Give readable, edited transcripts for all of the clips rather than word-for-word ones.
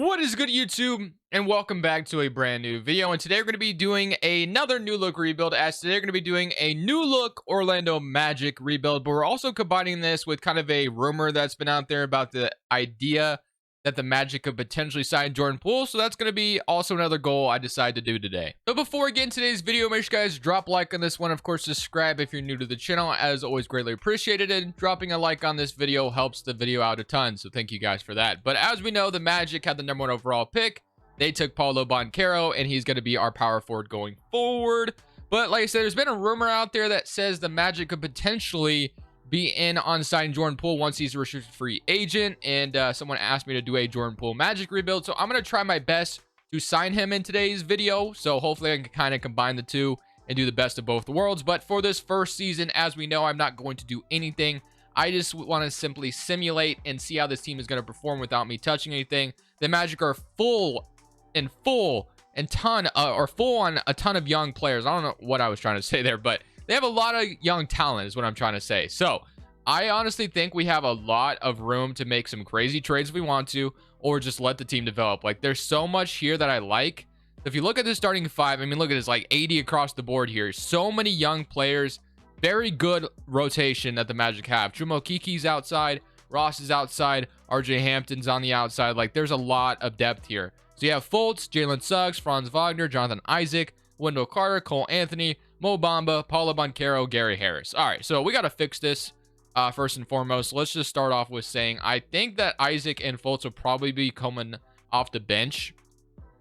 What is good, YouTube, and welcome back to a brand new video. And today we're going to be doing another new look rebuild, as today we're going to be doing a new look Orlando Magic rebuild, but we're also combining this with kind of a rumor that's been out there about the idea that the Magic could potentially sign Jordan Poole. So that's going to be also another goal I decided to do today. So before we get into today's video, make sure you guys drop a like on this one. Of course, subscribe if you're new to the channel, as always, greatly appreciated. And dropping a like on this video helps the video out a ton, so thank you guys for that. But as we know, the Magic had the #1 overall pick. They took Paolo Banchero, and he's going to be our power forward going forward. But like I said, there's been a rumor out there that says the Magic could potentially be in on signing Jordan Poole once he's a restricted free agent. And someone asked me to do a Jordan Poole Magic rebuild, so I'm going to try my best to sign him in today's video. So hopefully I can kind of combine the two and do the best of both worlds. But for this first season, as we know, I'm not going to do anything. I just want to simply simulate and see how this team is going to perform without me touching anything. The Magic are full on a ton of young players. I don't know what I was trying to say there, but they have a lot of young talent is what I'm trying to say. So I honestly think we have a lot of room to make some crazy trades if we want to, or just let the team develop. Like, there's so much here that I like. If you look at the starting five, I mean, look at this, like 80 across the board here. So many young players, very good rotation that the Magic have. Chumo Kiki's outside, Ross is outside, RJ Hampton's on the outside. Like, there's a lot of depth here. So you have Fultz, Jalen Suggs, Franz Wagner, Jonathan Isaac, Wendell Carter, Cole Anthony, Mo Bamba, Paolo Banchero, Gary Harris. All right, so we got to fix this first and foremost. Let's just start off with saying I think that Isaac and Fultz will probably be coming off the bench.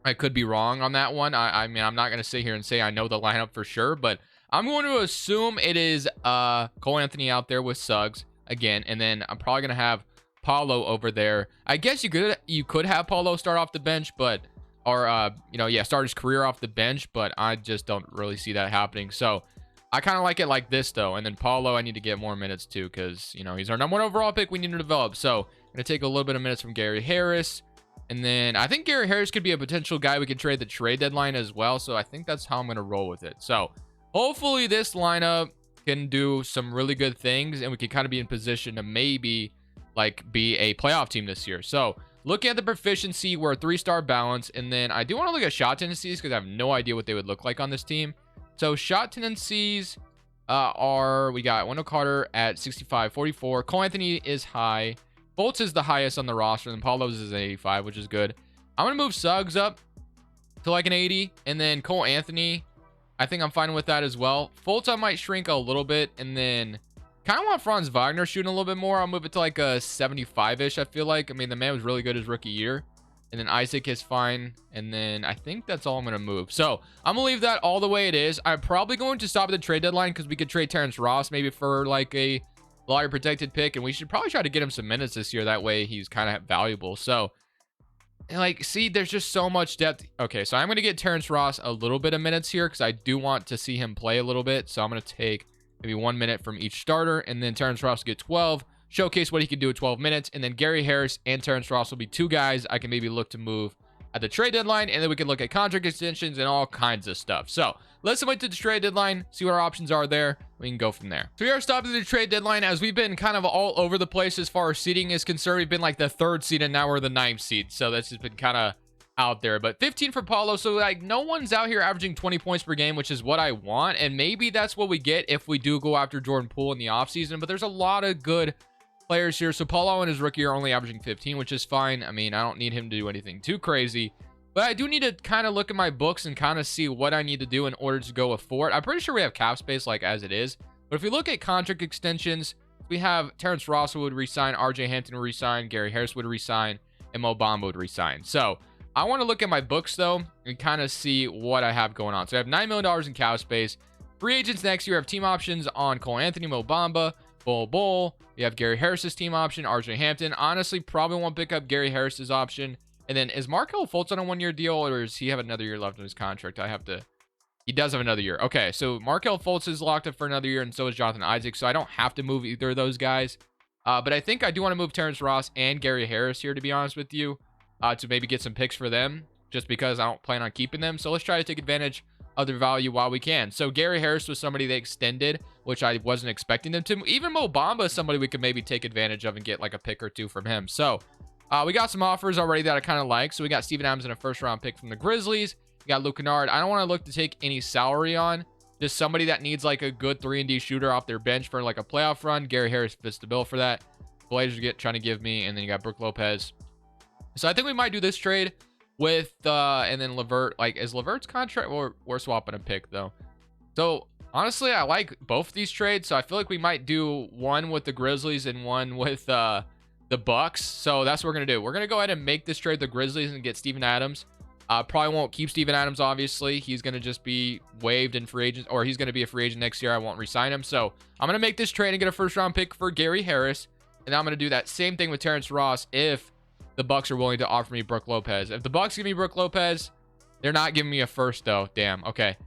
I could be wrong on that one. I mean, I'm not going to sit here and say I know the lineup for sure, but I'm going to assume it is Cole Anthony out there with Suggs again, and then I'm probably going to have Paulo over there. I guess you could have Paulo start off the bench, but start his career off the bench, but I just don't really see that happening. So I kind of like it like this though. And then Paulo, I need to get more minutes too, because he's our #1 overall pick. We need to develop. So I'm gonna take a little bit of minutes from Gary Harris, and then I think Gary Harris could be a potential guy we could trade the trade deadline as well. So I think that's how I'm gonna roll with it. So hopefully this lineup can do some really good things, and we can kind of be in position to maybe like be a playoff team this year. So looking at the proficiency, we're a 3-star balance. And then I do want to look at shot tendencies because I have no idea what they would look like on this team. So shot tendencies we got Wendell Carter at 65-44. Cole Anthony is high. Fultz is the highest on the roster. And Paulo's is 85, which is good. I'm going to move Suggs up to like an 80. And then Cole Anthony, I think I'm fine with that as well. Fultz, I might shrink a little bit. And then kind of want Franz Wagner shooting a little bit more. I'll move it to like a 75-ish, I feel like. I mean, the man was really good his rookie year. And then Isaac is fine. And then I think that's all I'm going to move. So I'm going to leave that all the way it is. I'm probably going to stop at the trade deadline because we could trade Terrence Ross maybe for like a lottery protected pick. And we should probably try to get him some minutes this year. That way he's kind of valuable. So, like, see, there's just so much depth. Okay, so I'm going to get Terrence Ross a little bit of minutes here because I do want to see him play a little bit. So I'm going to take maybe 1 minute from each starter, and then Terrence Ross will get 12, showcase what he can do at 12 minutes, and then Gary Harris and Terrence Ross will be 2 guys I can maybe look to move at the trade deadline, and then we can look at contract extensions and all kinds of stuff. So let's wait to the trade deadline, see what our options are there. We can go from there. So we are stopping the trade deadline as we've been kind of all over the place as far as seeding is concerned. We've been like the 3rd seed, and now we're the 9th seed. So that's just been kind of out there. But 15 for Paulo, so like no one's out here averaging 20 points per game, which is what I want, and maybe that's what we get if we do go after Jordan Poole in the offseason. But there's a lot of good players here. So Paulo in his rookie are only averaging 15, which is fine. I mean, I don't need him to do anything too crazy, but I do need to kind of look at my books and kind of see what I need to do in order to go afford. I'm pretty sure we have cap space like as it is, but if we look at contract extensions, we have Terrence Ross would resign, RJ Hampton would resign, Gary Harris would resign, and Mo Bamba would resign. So I want to look at my books though and kind of see what I have going on. So I have $9 million in cap space. Free agents next year have team options on Cole Anthony, Mo Bamba, Bull. You have Gary Harris's team option, RJ Hampton. Honestly, probably won't pick up Gary Harris's option. And then is Markelle Fultz on a 1-year deal, or does he have another year left on his contract? He does have another year. Okay, so Markelle Fultz is locked up for another year, and so is Jonathan Isaac. So I don't have to move either of those guys. But I think I do want to move Terrence Ross and Gary Harris here, to be honest with you. To maybe get some picks for them, just because I don't plan on keeping them. So let's try to take advantage of their value while we can. So Gary Harris was somebody they extended, which I wasn't expecting them to. Even Mo Bamba is somebody we could maybe take advantage of and get like a pick or two from him. So We got some offers already that I kind of like. So we got Steven Adams in a first round pick from the Grizzlies. We got Luke Kennard. I don't want to look to take any salary on. Just somebody that needs like a good 3-and-D shooter off their bench for like a playoff run. Gary Harris fits the bill for that. Blazers trying to give me, and then you got Brook Lopez. So I think we might do this trade with and then Levert. Like, is Levert's contract, or we're swapping a pick though. So honestly, I like both of these trades. So I feel like we might do one with the Grizzlies and one with the Bucks. So that's what we're gonna do. We're gonna go ahead and make this trade with the Grizzlies and get Steven Adams. Probably won't keep Steven Adams, obviously. He's going to just be waived in free agent, or he's going to be a free agent next year. I won't re-sign him. So I'm going to make this trade and get a first-round pick for Gary Harris. And I'm going to do that same thing with Terrence Ross if the Bucks are willing to offer me Brook Lopez. If the Bucks give me Brook Lopez, they're not giving me a first, though. Damn. Okay.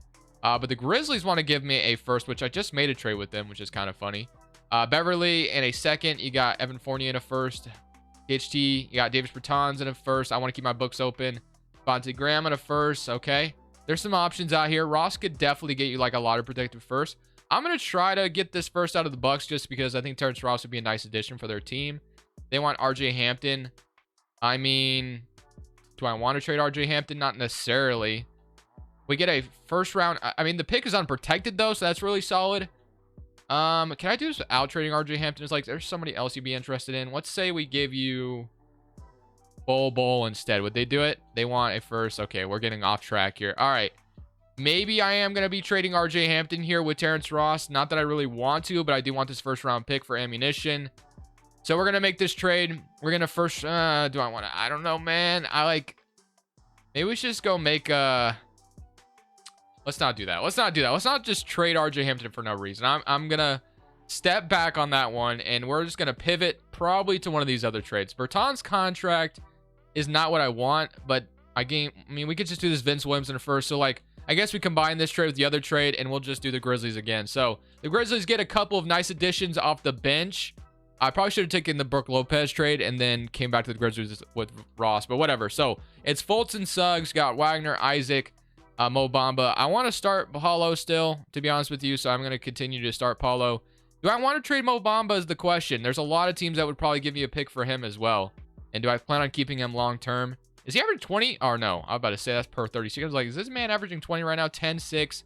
But the Grizzlies want to give me a first, which I just made a trade with them, which is kind of funny. Beverly in a second. You got Evan Fournier in a first. THT. You got Davis Bertans in a first. I want to keep my books open. Devontae Graham in a first. Okay, there's some options out here. Ross could definitely get you like a lot of protected first. I'm gonna try to get this first out of the Bucks just because I think Terrence Ross would be a nice addition for their team. They want RJ Hampton. I mean, do I want to trade RJ Hampton? Not necessarily. We get a first round. I mean, the pick is unprotected though, so that's really solid. Can I do this without trading RJ Hampton? It's like there's somebody else you'd be interested in. Let's say we give you Bol instead. Would they do it? They want a first. Okay, we're getting off track here. All right, maybe I am going to be trading RJ Hampton here with Terrence Ross. Not that I really want to, but I do want this first round pick for ammunition. So we're going to make this trade. We're going to first do I want to, I don't know, man. Maybe we should just go make let's not do that. Let's not just trade RJ Hampton for no reason. I'm going to step back on that one, and we're just going to pivot probably to one of these other trades. Bertans' contract is not what I want, but I mean, we could just do this Vince Williams in first. So like, I guess we combine this trade with the other trade, and we'll just do the Grizzlies again. So the Grizzlies get a couple of nice additions off the bench. I probably should have taken the Brook Lopez trade and then came back to the Grizzlies with Ross, but whatever. So it's Fultz and Suggs, got Wagner, Isaac, Mo Bamba. I want to start Paulo still, to be honest with you, so I'm going to continue to start Paulo. Do I want to trade Mo Bamba is the question. There's a lot of teams that would probably give me a pick for him as well. And do I plan on keeping him long term? Is he averaging 20? Oh, no. I was about to say that's per 36. I was like, is this man averaging 20 right now? 10-6.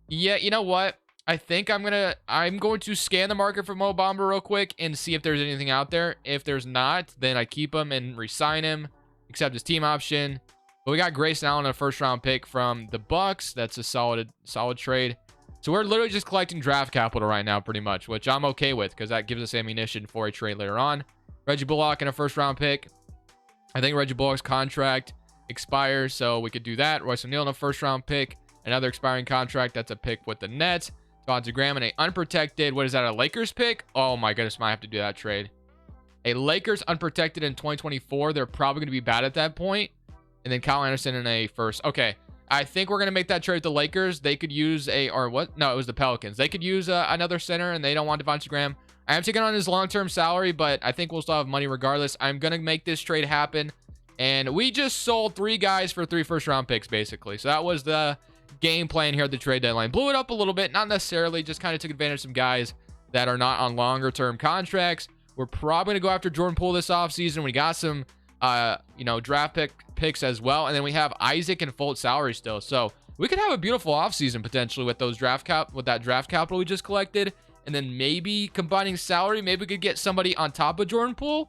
Yeah, you know what? I think I'm going to scan the market for Mo Bamba real quick and see if there's anything out there. If there's not, then I keep him and re-sign him, accept his team option. But we got Grayson Allen, a first-round pick from the Bucks. That's a solid trade. So we're literally just collecting draft capital right now, pretty much, which I'm okay with because that gives us ammunition for a trade later on. Reggie Bullock in a first-round pick. I think Reggie Bullock's contract expires, so we could do that. Royce O'Neal in a first-round pick. Another expiring contract. That's a pick with the Nets. Devontae Graham in a unprotected. What is that, a Lakers pick? Oh, my goodness. Might have to do that trade. A Lakers unprotected in 2024. They're probably going to be bad at that point. And then Kyle Anderson in a first. Okay. I think we're going to make that trade with the Lakers. They could use or what? No, it was the Pelicans. They could use another center, and they don't want Devontae Graham. I am taking on his long-term salary, but I think we'll still have money regardless. I'm going to make this trade happen. And we just sold 3 guys for 3 first-round picks, basically. So that was the game plan here at the trade deadline. Blew it up a little bit. Not necessarily. Just kind of took advantage of some guys that are not on longer-term contracts. We're probably going to go after Jordan Poole this offseason. We got some, draft picks as well. And then we have Isaac and Fultz salary still. So we could have a beautiful offseason potentially with those draft capital we just collected. And then maybe combining salary, maybe we could get somebody on top of Jordan Poole.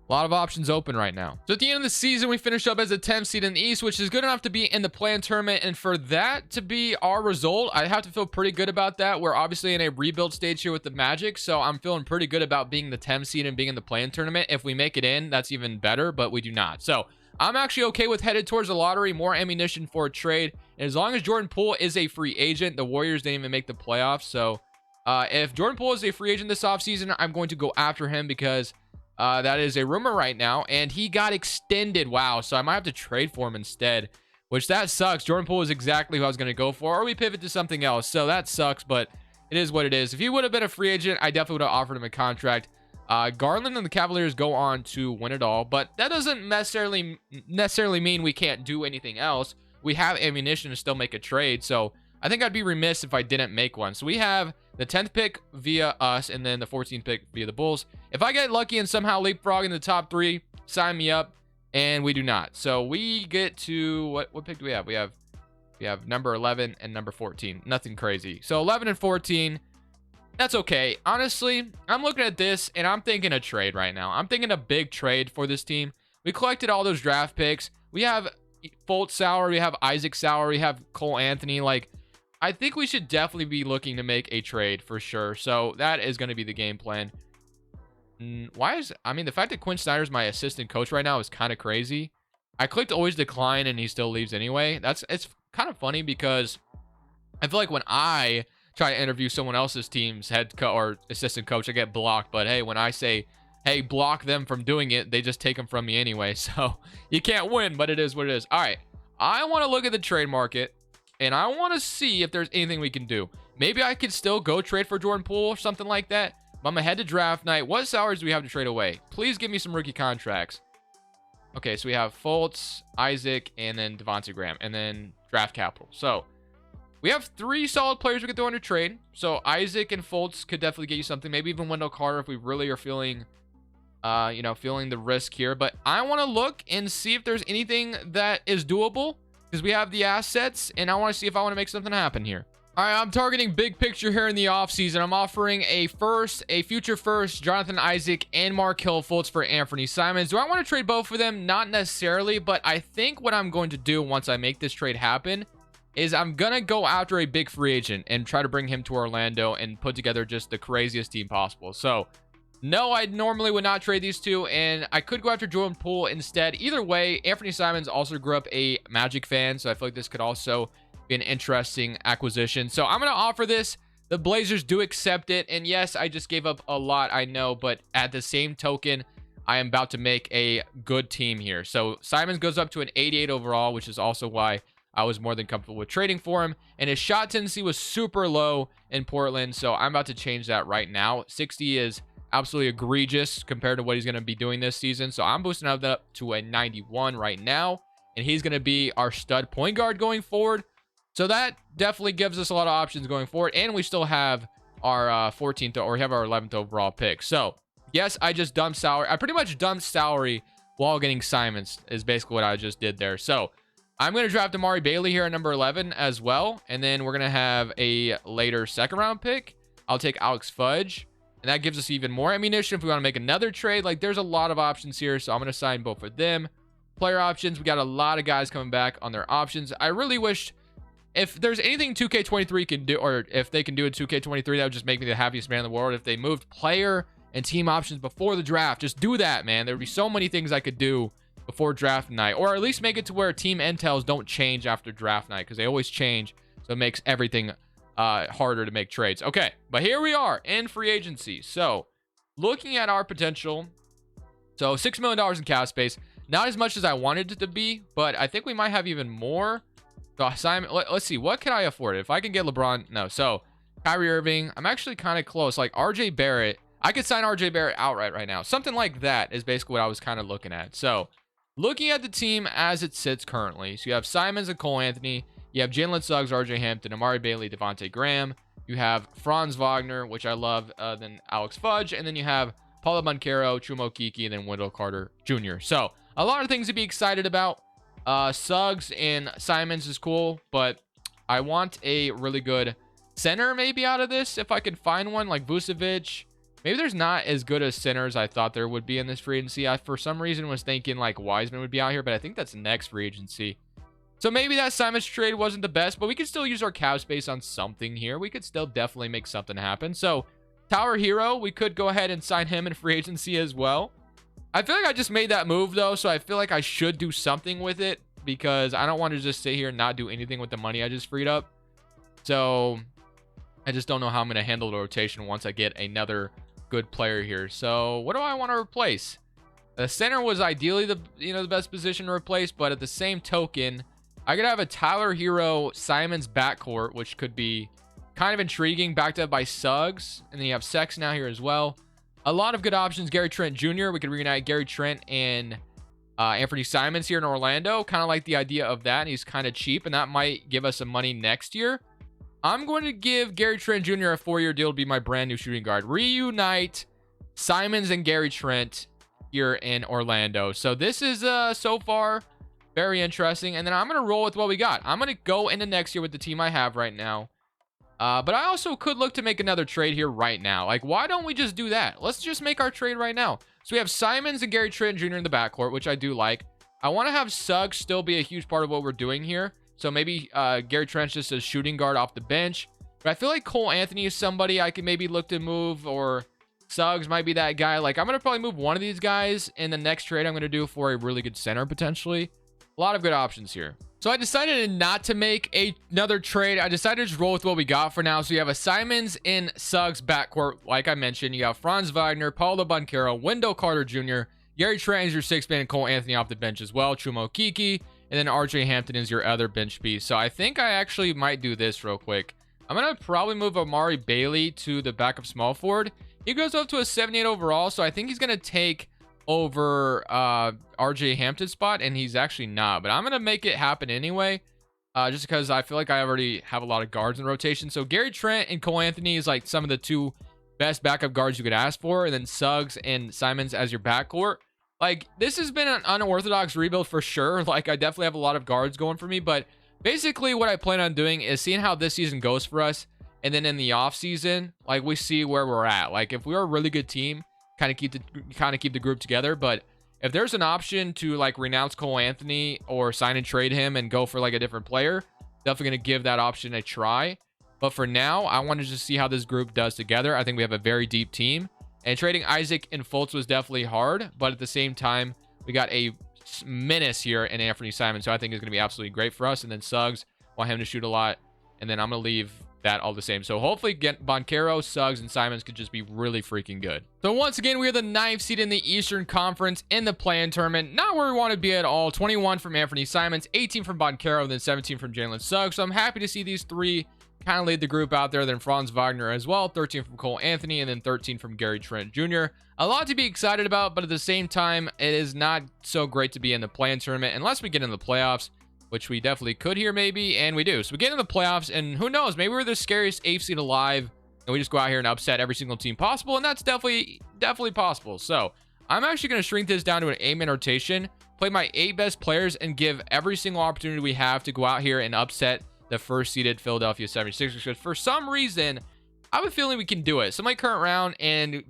A lot of options open right now. So at the end of the season, we finished up as a 10th seed in the East, which is good enough to be in the play-in tournament. And for that to be our result, I have to feel pretty good about that. We're obviously in a rebuild stage here with the Magic, so I'm feeling pretty good about being the 10th seed and being in the play-in tournament. If we make it in, that's even better, but we do not. So I'm actually okay with headed towards the lottery, more ammunition for a trade. And as long as Jordan Poole is a free agent, the Warriors didn't even make the playoffs. So if Jordan Poole is a free agent this offseason, I'm going to go after him because that is a rumor right now, and he got extended. Wow, so I might have to trade for him instead, which that sucks. Jordan Poole is exactly who I was going to go for, or we pivot to something else, so that sucks, but it is what it is. If he would have been a free agent, I definitely would have offered him a contract. Garland and the Cavaliers go on to win it all, but that doesn't necessarily mean we can't do anything else. We have ammunition to still make a trade, so I think I'd be remiss if I didn't make one. So we have the 10th pick via us and then the 14th pick via the Bulls. If I get lucky and somehow leapfrog in the top 3, sign me up. And we do not. So we get to what pick do we have? We have number 11 and number 14. Nothing crazy. So 11 and 14. That's okay. Honestly, I'm looking at this and I'm thinking a trade right now. I'm thinking a big trade for this team. We collected all those draft picks. We have Fultz salary, we have Isaac salary, we have Cole Anthony. Like, I think we should definitely be looking to make a trade for sure. So that is going to be the game plan. I mean, the fact that Quinn Snyder's my assistant coach right now is kind of crazy. I clicked always decline and he still leaves anyway. It's kind of funny because I feel like when I try to interview someone else's team's head coach or assistant coach, I get blocked. But hey, when I say, hey, block them from doing it, they just take them from me anyway. So you can't win, but it is what it is. All right, I want to look at the trade market and I want to see if there's anything we can do. Maybe I could still go trade for Jordan Poole or something like that. I'm gonna head to draft night. What salaries do we have to trade away? Please give me some rookie contracts. Okay, so we have Fultz, Isaac, and then Devontae Graham, and then draft capital. So we have 3 solid players we could throw under trade. So Isaac and Fultz could definitely get you something. Maybe even Wendell Carter if we really are feeling, feeling the risk here. But I want to look and see if there's anything that is doable because we have the assets, and I want to see if I want to make something happen here. All right, I'm targeting big picture here in the offseason. I'm offering a future first, Jonathan Isaac and Markelle Fultz for Anthony Simons. Do I want to trade both of them? Not necessarily, but I think what I'm going to do once I make this trade happen is I'm going to go after a big free agent and try to bring him to Orlando and put together just the craziest team possible. So, no, I normally would not trade these two, and I could go after Jordan Poole instead. Either way, Anthony Simons also grew up a Magic fan, so I feel like this could also be an interesting acquisition. So I'm going to offer this. The Blazers do accept it. And yes, I just gave up a lot, I know, but at the same token, I am about to make a good team here. So Simons goes up to an 88 overall, which is also why I was more than comfortable with trading for him. And his shot tendency was super low in Portland. So I'm about to change that right now. 60 is absolutely egregious compared to what he's going to be doing this season. So I'm boosting that up to a 91 right now. And he's going to be our stud point guard going forward. So that definitely gives us a lot of options going forward. And we still have our 14th, or we have our 11th overall pick. So, yes, I just dumped salary. I pretty much dumped salary while getting Simons is basically what I just did there. So, I'm going to draft Amari Bailey here at number 11 as well. And then we're going to have a later second-round pick. I'll take Alex Fudge. And that gives us even more ammunition if we want to make another trade. Like, there's a lot of options here. So, I'm going to sign both of them. Player options. We got a lot of guys coming back on their options. I really wish... if there's anything 2K23 can do, or if they can do a 2K23, that would just make me the happiest man in the world. If they moved player and team options before the draft, just do that, man. There would be so many things I could do before draft night, or at least make it to where team intels don't change after draft night, because they always change, so it makes everything harder to make trades. Okay, but here we are in free agency. So looking at our potential, so $6 million in cap space, not as much as I wanted it to be, but I think we might have even more. So Simon, let's see, what can I afford? If I can get LeBron, no. So Kyrie Irving, I'm actually kind of close. Like RJ Barrett, I could sign RJ Barrett outright right now. Something like that is basically what I was kind of looking at. So looking at the team as it sits currently, so you have Simons and Cole Anthony, you have Jalen Suggs, RJ Hampton, Amari Bailey, Devontae Graham, you have Franz Wagner, which I love, then Alex Fudge, and then you have Paulo Banchero, Chuma Okeke, and then Wendell Carter Jr. So a lot of things to be excited about. Suggs and Simons is cool, but I want a really good center maybe out of this if I can find one, like Vucevic. Maybe there's not as good as centers I thought there would be in this free agency. I for some reason was thinking like Wiseman would be out here, but I think that's next free agency. So maybe that Simons trade wasn't the best, but we could still use our cap space on something here. We could still definitely make something happen. So Tower Hero, we could go ahead and sign him in free agency as well. I feel like I just made that move though, so I feel like I should do something with it because I don't want to just sit here and not do anything with the money I just freed up. So I just don't know how I'm going to handle the rotation once I get another good player here. So what do I want to replace? The center was ideally the best position to replace, but at the same token, I could have a Tyler Hero Simons backcourt, which could be kind of intriguing, backed up by Suggs, and then you have Sex now here as well. A lot of good options. Gary Trent Jr. We could reunite Gary Trent and Anthony Simons here in Orlando. Kind of like the idea of that. He's kind of cheap, and that might give us some money next year. I'm going to give Gary Trent Jr. a 4-year deal to be my brand new shooting guard. Reunite Simons and Gary Trent. here in Orlando. So this is so far very interesting. And then I'm going to roll with what we got. I'm going to go into next year with the team I have right now. But I also could look to make another trade here right now. Like, why don't we just do that? Let's just make our trade right now. So we have Simons and Gary Trent Jr. in the backcourt, which I do like. I want to have Suggs still be a huge part of what we're doing here. So maybe Gary Trent's just a shooting guard off the bench. But I feel like Cole Anthony is somebody I can maybe look to move, or Suggs might be that guy. Like, I'm going to probably move one of these guys in the next trade I'm going to do for a really good center, potentially. A lot of good options here. So I decided not to make another trade. I decided to just roll with what we got for now. So you have a Simons in Suggs backcourt. Like I mentioned, you have Franz Wagner, Paulo Banchero, Wendell Carter Jr., Gary Trent is your sixth man, and Cole Anthony off the bench as well. Chumo Kiki, and then RJ Hampton is your other bench piece. So I think I actually might do this real quick. I'm going to probably move Amari Bailey to the backup small forward. He goes up to a 78 overall, so I think he's going to take over RJ Hampton's spot, and he's actually not. But I'm going to make it happen anyway, just because I feel like I already have a lot of guards in rotation. So Gary Trent and Cole Anthony is like some of the two best backup guards you could ask for, and then Suggs and Simons as your backcourt. Like, this has been an unorthodox rebuild for sure. Like, I definitely have a lot of guards going for me, but basically what I plan on doing is seeing how this season goes for us, and then in the offseason, like, we see where we're at. Like, if we're a really good team, kind of keep the group together. But if there's an option to like renounce Cole Anthony or sign and trade him and go for like a different player, definitely going to give that option a try. But for now, I want to just see how this group does together. I think we have a very deep team, and trading Isaac and Fultz was definitely hard, but at the same time, we got a menace here in Anthony Simons, so I think it's going to be absolutely great for us. And then Suggs, want him to shoot a lot, and then I'm going to leave that all the same. So hopefully Banchero, Suggs, and Simons could just be really freaking good. So once again, we are the 9th seed in the Eastern Conference in the play-in tournament. Not where we want to be at all. 21 from Anthony Simons, 18 from Banchero, and then 17 from Jalen Suggs. So I'm happy to see these three kind of lead the group out there. Then Franz Wagner as well, 13 from Cole Anthony, and then 13 from Gary Trent Jr. A lot to be excited about, but at the same time, it is not so great to be in the play-in tournament unless we get in the playoffs, which we definitely could here maybe, and we do. So we get in the playoffs, and who knows, maybe we're the scariest 8th seed alive, and we just go out here and upset every single team possible, and that's definitely possible. So I'm actually going to shrink this down to an 8-man rotation, play my 8 best players, and give every single opportunity we have to go out here and upset the first-seeded Philadelphia 76ers, because for some reason, I have a feeling we can do it. So my current round, and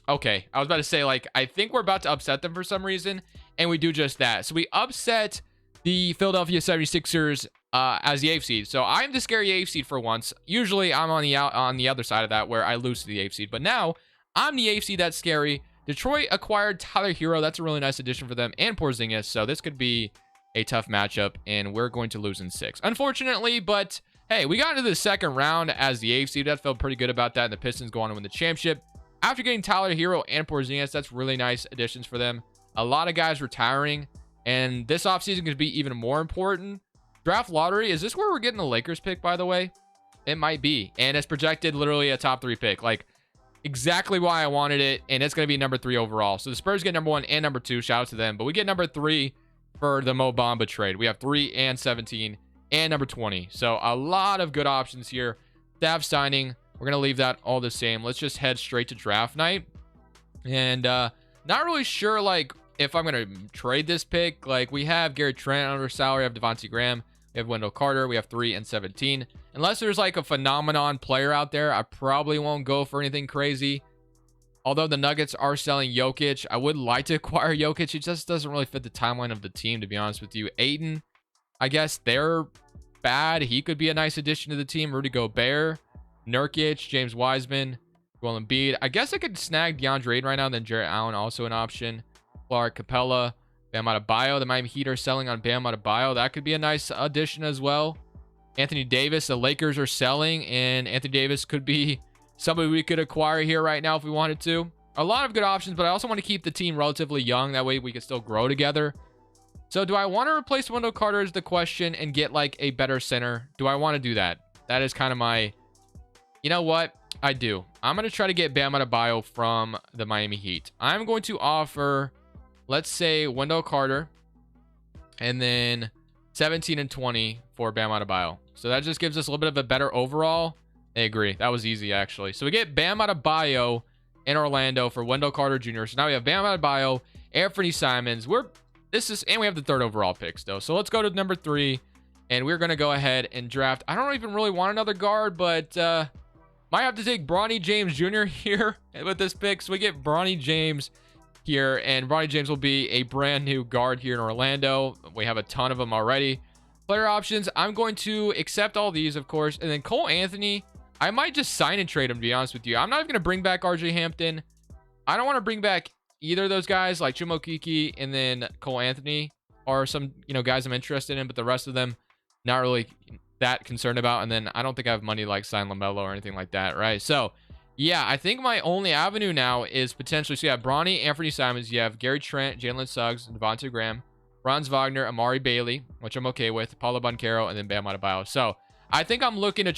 okay, I was about to say, like, I think we're about to upset them for some reason, and we do just that. So we upset the Philadelphia 76ers as the 8th seed. So I'm the scary 8th seed for once. Usually I'm on the other side of that where I lose to the 8th seed. But now I'm the 8th seed that's scary. Detroit acquired Tyler Hero. That's a really nice addition for them, and Porzingis. So this could be a tough matchup, and we're going to lose in 6. Unfortunately, but hey, we got into the second round as the 8th seed. That felt pretty good about that. And the Pistons go on to win the championship. After getting Tyler Hero and Porzingis, that's really nice additions for them. A lot of guys retiring. And this offseason could be even more important. Draft lottery. Is this where we're getting the Lakers pick, by the way? It might be. And it's projected literally a top 3 pick. Like, exactly why I wanted it. And it's going to be number 3 overall. So the Spurs get number 1 and number 2. Shout out to them. But we get number 3 for the Mo Bamba trade. We have 3 and 17 and number 20. So a lot of good options here. Staff signing. We're going to leave that all the same. Let's just head straight to draft night. And not really sure, like, if I'm going to trade this pick. Like, we have Gary Trent under salary. We have Devontae Graham. We have Wendell Carter. We have 3 and 17. Unless there's like a phenomenon player out there, I probably won't go for anything crazy. Although the Nuggets are selling Jokic, I would like to acquire Jokic. He just doesn't really fit the timeline of the team, to be honest with you. Ayton, I guess they're bad. He could be a nice addition to the team. Rudy Gobert, Nurkic, James Wiseman, Joel Embiid. I guess I could snag DeAndre Ayton right now. Then Jarrett Allen, also an option. Clark Capella, Bam Adebayo. The Miami Heat are selling on Bam Adebayo. That could be a nice addition as well. Anthony Davis, the Lakers are selling, and Anthony Davis could be somebody we could acquire here right now if we wanted to. A lot of good options, but I also want to keep the team relatively young. That way we can still grow together. So do I want to replace Wendell Carter is the question and get like a better center? Do I want to do that? That is kind of my... You know what? I do. I'm going to try to get Bam Adebayo from the Miami Heat. I'm going to offer... Let's say Wendell Carter, and then 17 and 20 for Bam Adebayo. So that just gives us a little bit of a better overall. I agree. That was easy, actually. So we get Bam Adebayo in Orlando for Wendell Carter Jr. So now we have Bam Adebayo, Anthony Simons. And we have the 3rd overall pick still. So let's go to number 3, and we're going to go ahead and draft. I don't even really want another guard, but might have to take Bronny James Jr. here with this pick. So we get Bronny James here, and Bronny James will be a brand new guard here in Orlando. We have a ton of them already. Player options, I'm going to accept all these, of course. And then Cole Anthony, I might just sign and trade him, to be honest with you. I'm not even going to bring back RJ Hampton. I don't want to bring back either of those guys, like Chuma Okeke and then Cole Anthony are some, guys I'm interested in, but the rest of them, not really that concerned about. And then I don't think I have money like sign LaMelo or anything like that, right? So, yeah, I think my only avenue now is potentially, so you have Bronny, Anthony Simons, you have Gary Trent, Jalen Suggs, Devontae Graham, Franz Wagner, Amari Bailey, which I'm okay with, Paulo Banchero, and then Bam Adebayo. So, I think I'm looking to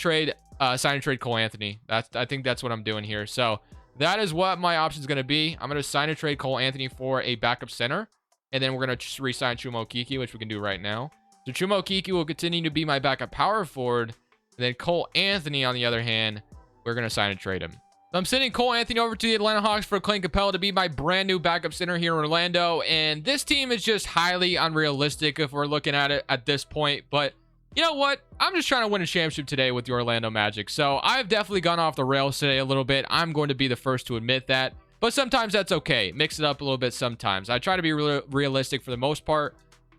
sign and trade Cole Anthony. I think that's what I'm doing here. So, that is what my option is going to be. I'm going to sign and trade Cole Anthony for a backup center. And then we're going to just re-sign Chuma Okeke, which we can do right now. So Chuma Okeke will continue to be my backup power forward. And then Cole Anthony, on the other hand, we're going to sign and trade him. So I'm sending Cole Anthony over to the Atlanta Hawks for Clint Capella to be my brand new backup center here in Orlando. And this team is just highly unrealistic if we're looking at it at this point. But you know what? I'm just trying to win a championship today with the Orlando Magic. So I've definitely gone off the rails today a little bit. I'm going to be the first to admit that. But sometimes that's okay. Mix it up a little bit sometimes. I try to be realistic for the most part.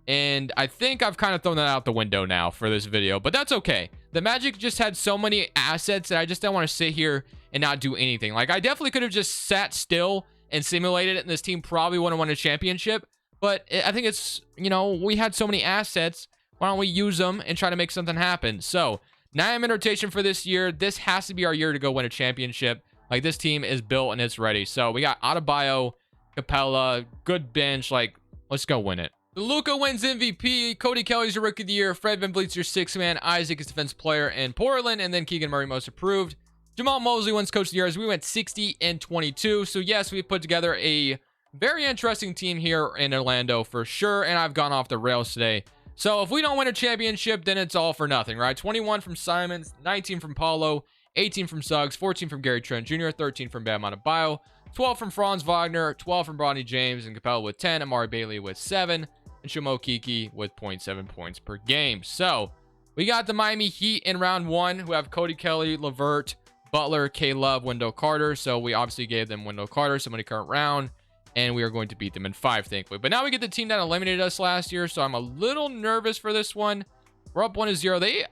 And I think I've kind of thrown that out the window now for this video. But that's okay. The Magic just had so many assets that I just don't want to sit here and not do anything. Like, I definitely could have just sat still and simulated it, and this team probably wouldn't have won a championship. But I think it's, we had so many assets. Why don't we use them and try to make something happen? So, 9-man rotation for this year. This has to be our year to go win a championship. Like, this team is built and it's ready. So, we got Adebayo, Capella, good bench. Like, let's go win it. Luka wins MVP. Cody Kelly's your rookie of the year. Fred VanVleet's your 6th man. Isaac is defense player in Portland. And then Keegan Murray most approved. Jamal Mosley wins coach of the year as we went 60-22. So, yes, we put together a very interesting team here in Orlando for sure. And I've gone off the rails today. So if we don't win a championship, then it's all for nothing, right? 21 from Simons, 19 from Paulo, 18 from Suggs, 14 from Gary Trent Jr., 13 from Bam Adebayo, 12 from Franz Wagner, 12 from Bronny James and Capella with 10, Amari Bailey with 7, and Chuma Okeke with 0.7 points per game. So we got the Miami Heat in round 1, who have Cody Kelly, LeVert, Butler, K-Love, Wendell Carter. So we obviously gave them Wendell Carter, somebody current round. And we are going to beat them in 5, thankfully. But now we get the team that eliminated us last year. So I'm a little nervous for this one. We're up 1-0. They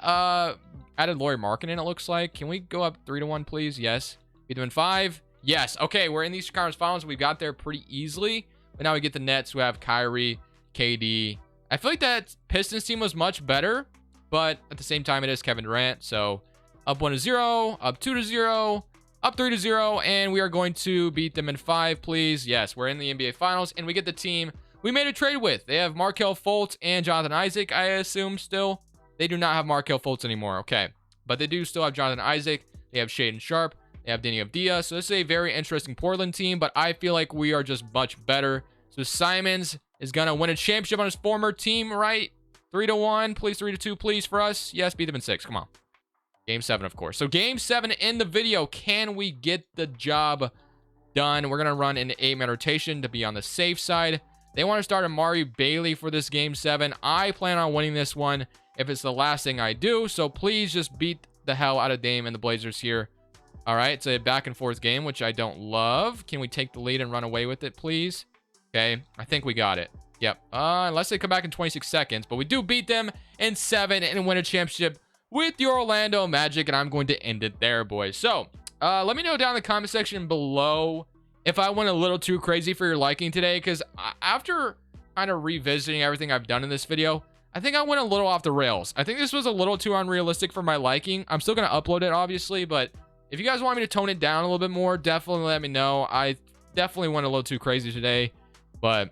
added Lauri Markkanen, it looks like. Can we go up 3-1, please? Yes. Beat them in 5. Yes. Okay, we're in the Eastern Conference Finals. We got there pretty easily. But now we get the Nets who have Kyrie, KD. I feel like that Pistons team was much better. But at the same time, it is Kevin Durant. So up 1-0. Up 2-0. Up 3-0, and we are going to beat them in 5, please. Yes, we're in the NBA Finals, and we get the team we made a trade with. They have Markelle Fultz and Jonathan Isaac, I assume, still. They do not have Markelle Fultz anymore, okay. But they do still have Jonathan Isaac. They have Shaedon Sharpe. They have Deni Avdija. So this is a very interesting Portland team, but I feel like we are just much better. So Simons is going to win a championship on his former team, right? 3-1, please, 3-2, please, for us. Yes, beat them in 6. Come on. Game 7, of course. So game 7 in the video. Can we get the job done? We're going to run an 8-man rotation to be on the safe side. They want to start Amari Bailey for this game 7. I plan on winning this one if it's the last thing I do. So please just beat the hell out of Dame and the Blazers here. All right. It's a back and forth game, which I don't love. Can we take the lead and run away with it, please? Okay. I think we got it. Yep. Unless they come back in 26 seconds. But we do beat them in 7 and win a championship with your Orlando Magic, and I'm going to end it there, boys. So, let me know down in the comment section below if I went a little too crazy for your liking today, because after kind of revisiting everything I've done in this video, I think I went a little off the rails. I think this was a little too unrealistic for my liking. I'm still going to upload it, obviously, but if you guys want me to tone it down a little bit more, definitely let me know. I definitely went a little too crazy today, but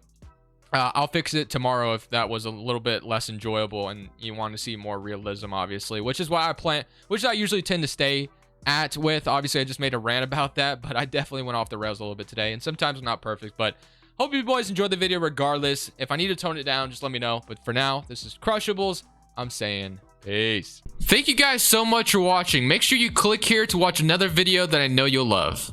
I'll fix it tomorrow if that was a little bit less enjoyable and you want to see more realism, obviously, which is why I usually tend to stay at with. Obviously, I just made a rant about that, but I definitely went off the rails a little bit today, and sometimes I'm not perfect, but hope you boys enjoyed the video regardless. If I need to tone it down, just let me know. But for now, this is Crushables. I'm saying peace. Thank you guys so much for watching. Make sure you click here to watch another video that I know you'll love.